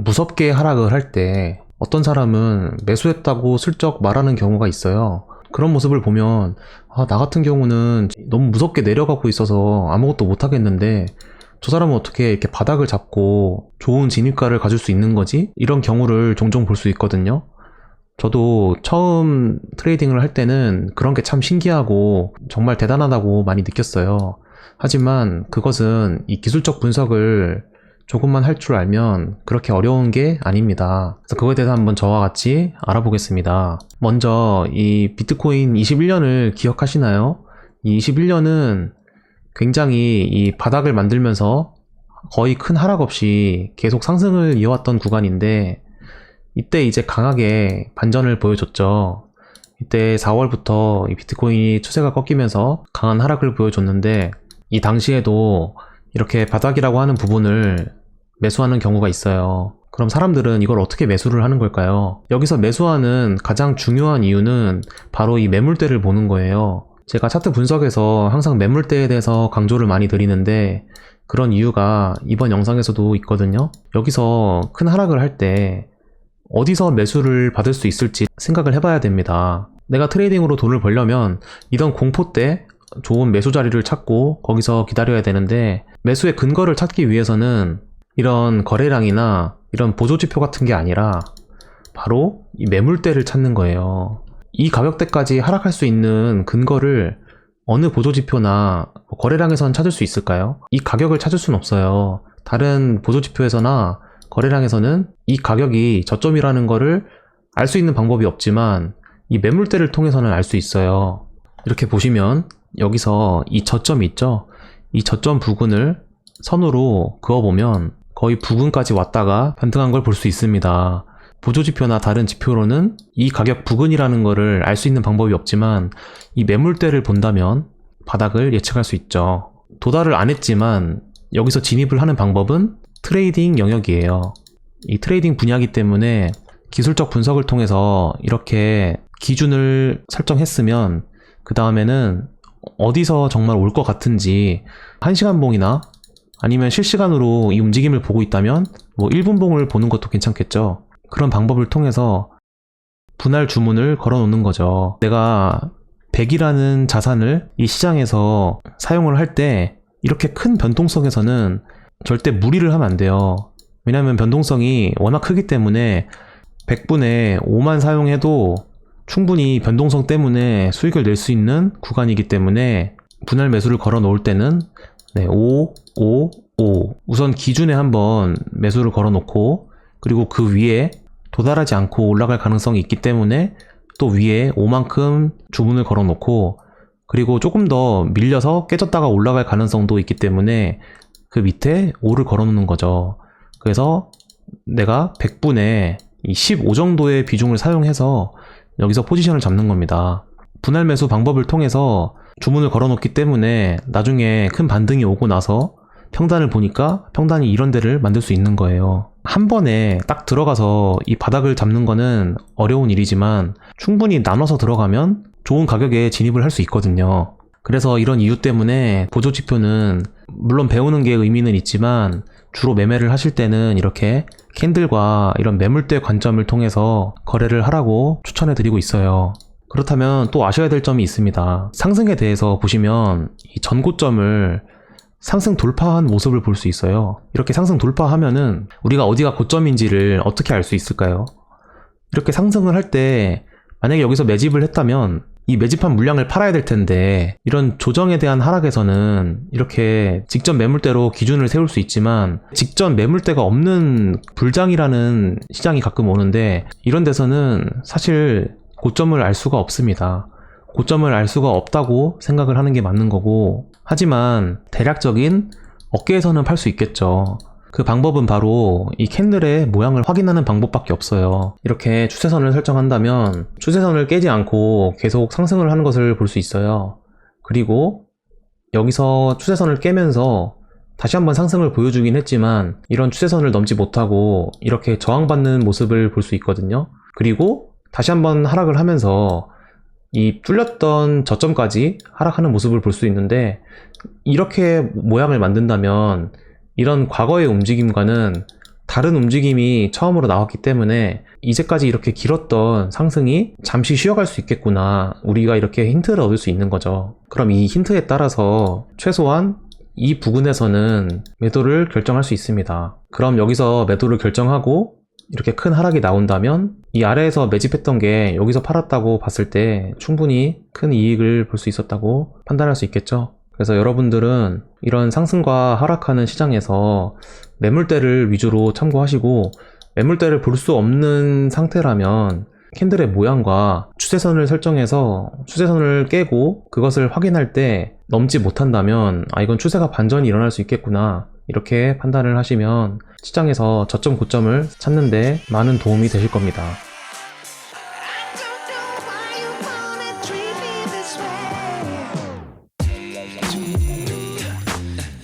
무섭게 하락을 할 때 어떤 사람은 매수했다고 슬쩍 말하는 경우가 있어요. 그런 모습을 보면 나 같은 경우는 너무 무섭게 내려가고 있어서 아무것도 못하겠는데 저 사람은 어떻게 이렇게 바닥을 잡고 좋은 진입가를 가질 수 있는 거지? 이런 경우를 종종 볼 수 있거든요. 저도 처음 트레이딩을 할 때는 그런 게 참 신기하고 정말 대단하다고 많이 느꼈어요. 하지만 그것은 이 기술적 분석을 조금만 할 줄 알면 그렇게 어려운 게 아닙니다. 그래서 그거에 대해서 한번 저와 같이 알아보겠습니다. 먼저 이 비트코인 21년을 기억하시나요? 이 21년은 굉장히 이 바닥을 만들면서 거의 큰 하락 없이 계속 상승을 이어왔던 구간인데 이때 이제 강하게 반전을 보여줬죠. 이때 4월부터 이 비트코인이 추세가 꺾이면서 강한 하락을 보여줬는데 이 당시에도 이렇게 바닥이라고 하는 부분을 매수하는 경우가 있어요. 그럼 사람들은 이걸 어떻게 매수를 하는 걸까요? 여기서 매수하는 가장 중요한 이유는 바로 이 매물대를 보는 거예요. 제가 차트 분석에서 항상 매물대에 대해서 강조를 많이 드리는데 그런 이유가 이번 영상에서도 있거든요. 여기서 큰 하락을 할 때 어디서 매수를 받을 수 있을지 생각을 해봐야 됩니다. 내가 트레이딩으로 돈을 벌려면 이런 공포 때 좋은 매수 자리를 찾고 거기서 기다려야 되는데 매수의 근거를 찾기 위해서는 이런 거래량이나 이런 보조지표 같은 게 아니라 바로 이 매물대를 찾는 거예요. 이 가격대까지 하락할 수 있는 근거를 어느 보조지표나 거래량에선 찾을 수 있을까요? 이 가격을 찾을 수는 없어요. 다른 보조지표에서나 거래량에서는 이 가격이 저점이라는 거를 알 수 있는 방법이 없지만 이 매물대를 통해서는 알 수 있어요. 이렇게 보시면 여기서 이 저점이 있죠? 이 저점 부근을 선으로 그어보면 거의 부근까지 왔다가 반등한 걸 볼 수 있습니다. 보조지표나 다른 지표로는 이 가격 부근이라는 거를 알 수 있는 방법이 없지만 이 매물대를 본다면 바닥을 예측할 수 있죠. 도달을 안 했지만 여기서 진입을 하는 방법은 트레이딩 영역이에요. 이 트레이딩 분야이기 때문에 기술적 분석을 통해서 이렇게 기준을 설정했으면 그 다음에는 어디서 정말 올 것 같은지 1시간 봉이나 아니면 실시간으로 이 움직임을 보고 있다면 뭐 1분 봉을 보는 것도 괜찮겠죠. 그런 방법을 통해서 분할 주문을 걸어 놓는 거죠. 내가 100이라는 자산을 이 시장에서 사용을 할 때 이렇게 큰 변동성에서는 절대 무리를 하면 안 돼요. 왜냐하면 변동성이 워낙 크기 때문에 100분에 5만 사용해도 충분히 변동성 때문에 수익을 낼 수 있는 구간이기 때문에 분할 매수를 걸어 놓을 때는 5, 5, 5 우선 기준에 한번 매수를 걸어 놓고 그리고 그 위에 도달하지 않고 올라갈 가능성이 있기 때문에 또 위에 5만큼 주문을 걸어 놓고 그리고 조금 더 밀려서 깨졌다가 올라갈 가능성도 있기 때문에 그 밑에 5를 걸어 놓는 거죠. 그래서 내가 100분에 15 정도의 비중을 사용해서 여기서 포지션을 잡는 겁니다. 분할 매수 방법을 통해서 주문을 걸어 놓기 때문에 나중에 큰 반등이 오고 나서 평단을 보니까 평단이 이런 데를 만들 수 있는 거예요. 한 번에 딱 들어가서 이 바닥을 잡는 거는 어려운 일이지만 충분히 나눠서 들어가면 좋은 가격에 진입을 할 수 있거든요. 그래서 이런 이유 때문에 보조지표는 물론 배우는 게 의미는 있지만 주로 매매를 하실 때는 이렇게 캔들과 이런 매물대 관점을 통해서 거래를 하라고 추천해 드리고 있어요. 그렇다면 또 아셔야 될 점이 있습니다. 상승에 대해서 보시면 이 전고점을 상승 돌파한 모습을 볼 수 있어요. 이렇게 상승 돌파하면은 우리가 어디가 고점인지를 어떻게 알 수 있을까요? 이렇게 상승을 할 때 만약에 여기서 매집을 했다면 이 매집한 물량을 팔아야 될 텐데 이런 조정에 대한 하락에서는 이렇게 직전 매물대로 기준을 세울 수 있지만 직전 매물대가 없는 불장이라는 시장이 가끔 오는데 이런 데서는 사실 고점을 알 수가 없습니다. 고점을 알 수가 없다고 생각을 하는 게 맞는 거고 하지만 대략적인 어깨에서는 팔 수 있겠죠. 그 방법은 바로 이 캔들의 모양을 확인하는 방법밖에 없어요. 이렇게 추세선을 설정한다면 추세선을 깨지 않고 계속 상승을 하는 것을 볼 수 있어요. 그리고 여기서 추세선을 깨면서 다시 한번 상승을 보여주긴 했지만 이런 추세선을 넘지 못하고 이렇게 저항받는 모습을 볼 수 있거든요. 그리고 다시 한번 하락을 하면서 이 뚫렸던 저점까지 하락하는 모습을 볼 수 있는데 이렇게 모양을 만든다면 이런 과거의 움직임과는 다른 움직임이 처음으로 나왔기 때문에 이제까지 이렇게 길었던 상승이 잠시 쉬어갈 수 있겠구나. 우리가 이렇게 힌트를 얻을 수 있는 거죠. 그럼 이 힌트에 따라서 최소한 이 부근에서는 매도를 결정할 수 있습니다. 그럼 여기서 매도를 결정하고 이렇게 큰 하락이 나온다면 이 아래에서 매집했던 게 여기서 팔았다고 봤을 때 충분히 큰 이익을 볼 수 있었다고 판단할 수 있겠죠. 그래서 여러분들은 이런 상승과 하락하는 시장에서 매물대를 위주로 참고하시고, 매물대를 볼 수 없는 상태라면 캔들의 모양과 추세선을 설정해서 추세선을 깨고 그것을 확인할 때 넘지 못한다면 이건 추세가 반전이 일어날 수 있겠구나, 이렇게 판단을 하시면 시장에서 저점 고점을 찾는 데 많은 도움이 되실 겁니다.